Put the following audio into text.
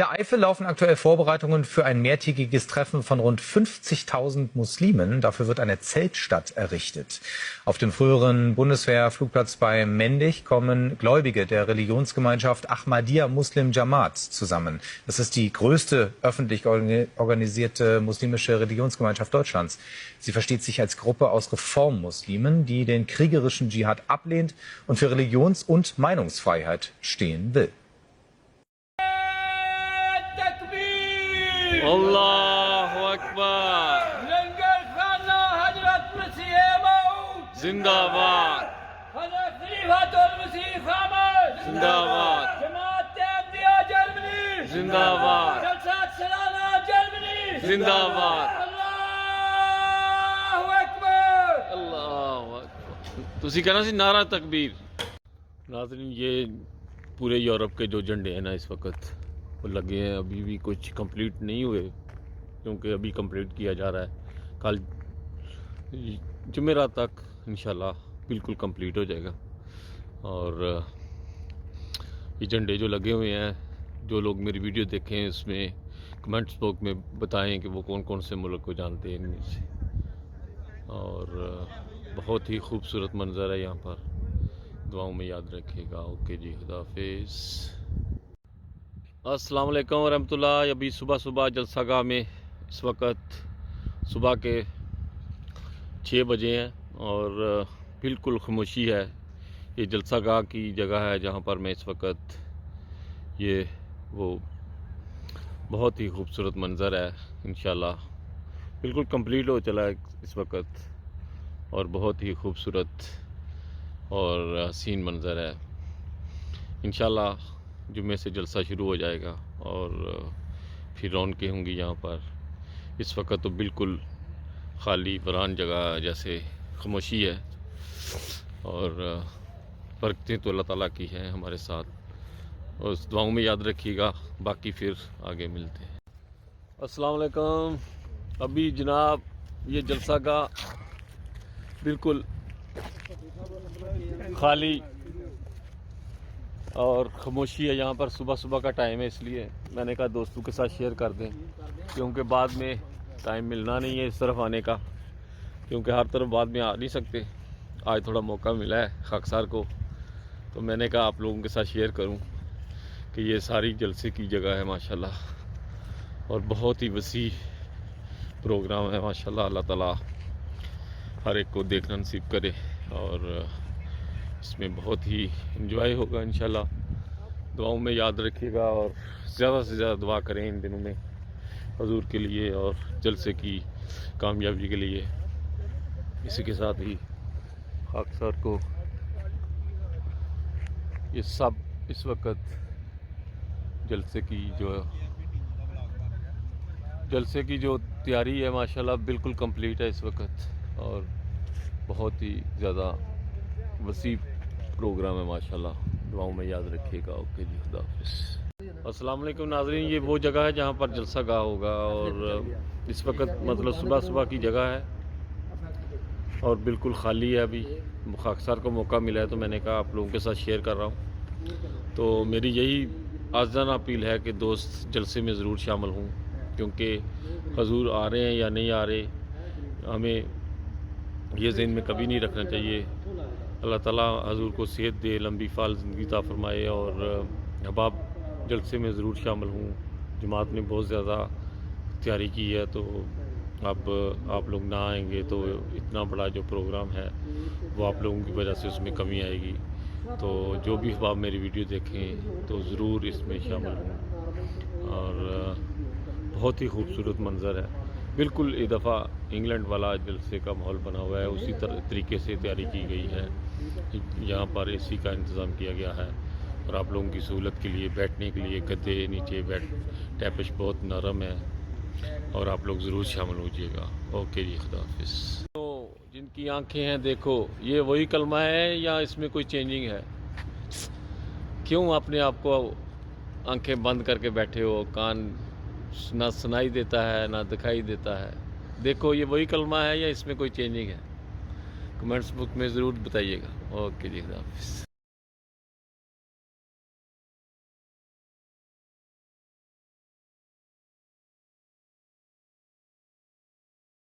In der Eifel laufen aktuell Vorbereitungen für ein mehrtägiges Treffen von rund 50.000 Muslimen. Dafür wird eine Zeltstadt errichtet. Auf dem früheren Bundeswehrflugplatz bei Mendig kommen Gläubige der Religionsgemeinschaft Ahmadiyya Muslim Jamaat zusammen. Das ist die größte öffentlich organisierte muslimische Religionsgemeinschaft Deutschlands. Sie versteht sich als Gruppe aus Reformmuslimen, die den kriegerischen Dschihad ablehnt und für Religions- und Meinungsfreiheit stehen will. Allahu Akbar. لنگر خانہ حضرت مسیح موعود زندہ باد. حضرت خلیفۃ المسیح خامد زندہ باد. جماعت احمدیہ جرمنی زندہ باد. جلسہ سالانہ جرمنی زندہ باد. اللہ اکبر. اللہ اکبر. تسی کہنا سی نعرہ تکبیر. ناظرین، یہ پورے یورپ کے جو جھنڈے ہیں نا اس وقت وہ لگے ہیں، ابھی بھی کچھ کمپلیٹ نہیں ہوئے کیونکہ ابھی کمپلیٹ کیا جا رہا ہے. کل جمعرات تک انشاءاللہ بالکل کمپلیٹ ہو جائے گا. اور یہ جھنڈے جو لگے ہوئے ہیں، جو لوگ میری ویڈیو دیکھیں اس میں کمنٹس باکس میں بتائیں کہ وہ کون کون سے ملک کو جانتے ہیں ان میں سے. اور بہت ہی خوبصورت منظر ہے یہاں پر، دعاؤں میں یاد رکھیے گا. اوکے جی، خدا حافظ. السلام علیکم ورحمۃ اللہ. ابھی صبح جلسہ گاہ میں اس وقت صبح کے 6 بجے ہیں اور بالکل خاموشی ہے. یہ جلسہ گاہ کی جگہ ہے جہاں پر میں اس وقت وہ بہت ہی خوبصورت منظر ہے. انشاءاللہ بالکل کمپلیٹ ہو چلا ہے اس وقت اور بہت ہی خوبصورت اور حسین منظر ہے. انشاءاللہ جمعے سے جلسہ شروع ہو جائے گا اور پھر رونقیں ہوں گی یہاں پر. اس وقت تو بالکل خالی ویران جگہ جیسے خاموشی ہے اور برکتیں تو اللہ تعالیٰ کی ہیں ہمارے ساتھ. اور اس دعاؤں میں یاد رکھیے گا. باقی پھر آگے ملتے ہیں. السلام علیکم. ابھی جناب یہ جلسہ گاہ بالکل خالی اور خاموشی ہے یہاں پر. صبح کا ٹائم ہے، اس لیے میں نے کہا دوستوں کے ساتھ شیئر کر دیں کیونکہ بعد میں ٹائم ملنا نہیں ہے اس طرف آنے کا، کیونکہ ہر طرف بعد میں آ نہیں سکتے. آج تھوڑا موقع ملا ہے خاکسار کو، تو میں نے کہا آپ لوگوں کے ساتھ شیئر کروں کہ یہ ساری جلسے کی جگہ ہے ماشاءاللہ اور بہت ہی وسیع پروگرام ہے ماشاءاللہ. اللہ تعالیٰ ہر ایک کو دیکھنا نصیب کرے اور اس میں بہت ہی انجوائے ہوگا انشاءاللہ. دعاؤں میں یاد رکھیے گا اور زیادہ سے زیادہ دعا کریں ان دنوں میں حضور کے لیے اور جلسے کی کامیابی کے لیے. اسی کے ساتھ ہی خاکسار کو یہ سب اس وقت جلسے کی جو تیاری ہے ماشاءاللہ بالکل کمپلیٹ ہے اس وقت اور بہت ہی زیادہ وسیع پروگرام ہے ماشاءاللہ. دعاؤں میں یاد رکھیے گا. اوکے جی، خدا حافظ. السلام علیکم ناظرین، یہ وہ جگہ ہے جہاں پر جلسہ گاہ ہوگا اور اس وقت مطلب صبح کی جگہ ہے اور بالکل خالی ہے. ابھی خاکسار کو موقع ملا ہے تو میں نے کہا آپ لوگوں کے ساتھ شیئر کر رہا ہوں. تو میری یہی عاجزانہ اپیل ہے کہ دوست جلسے میں ضرور شامل ہوں، کیونکہ حضور آ رہے ہیں یا نہیں آ رہے ہمیں یہ ذہن میں کبھی نہیں رکھنا چاہیے. اللہ تعالیٰ حضور کو صحت دے، لمبی فال زندگی عطا فرمائے. اور احباب جلسے میں ضرور شامل ہوں. جماعت نے بہت زیادہ تیاری کی ہے، تو اب آپ لوگ نہ آئیں گے تو اتنا بڑا جو پروگرام ہے وہ آپ لوگوں کی وجہ سے اس میں کمی آئے گی. تو جو بھی احباب میری ویڈیو دیکھیں تو ضرور اس میں شامل ہوں. اور بہت ہی خوبصورت منظر ہے. بالکل یہ دفعہ انگلینڈ والا جلسے کا ماحول بنا ہوا ہے، اسی طریقے سے تیاری کی گئی ہے. یہاں پر اے سی کا انتظام کیا گیا ہے اور آپ لوگوں کی سہولت کے لیے بیٹھنے کے لیے گدے نیچے ٹیپش بہت نرم ہے اور آپ لوگ ضرور شامل ہوجیے گا. اوکے جی، خدا حافظ. تو جن کی آنکھیں ہیں دیکھو، یہ وہی کلمہ ہے یا اس میں کوئی چینجنگ ہے؟ کیوں اپنے آپ کو آنکھیں بند کر کے بیٹھے ہو؟ کان نہ سنائی دیتا ہے نہ دکھائی دیتا ہے. دیکھو یہ وہی کلمہ ہے یا اس میں کوئی چینجنگ ہے؟ کمنٹس بک میں ضرور بتائیے گا. اوکے جی، خدا حافظ.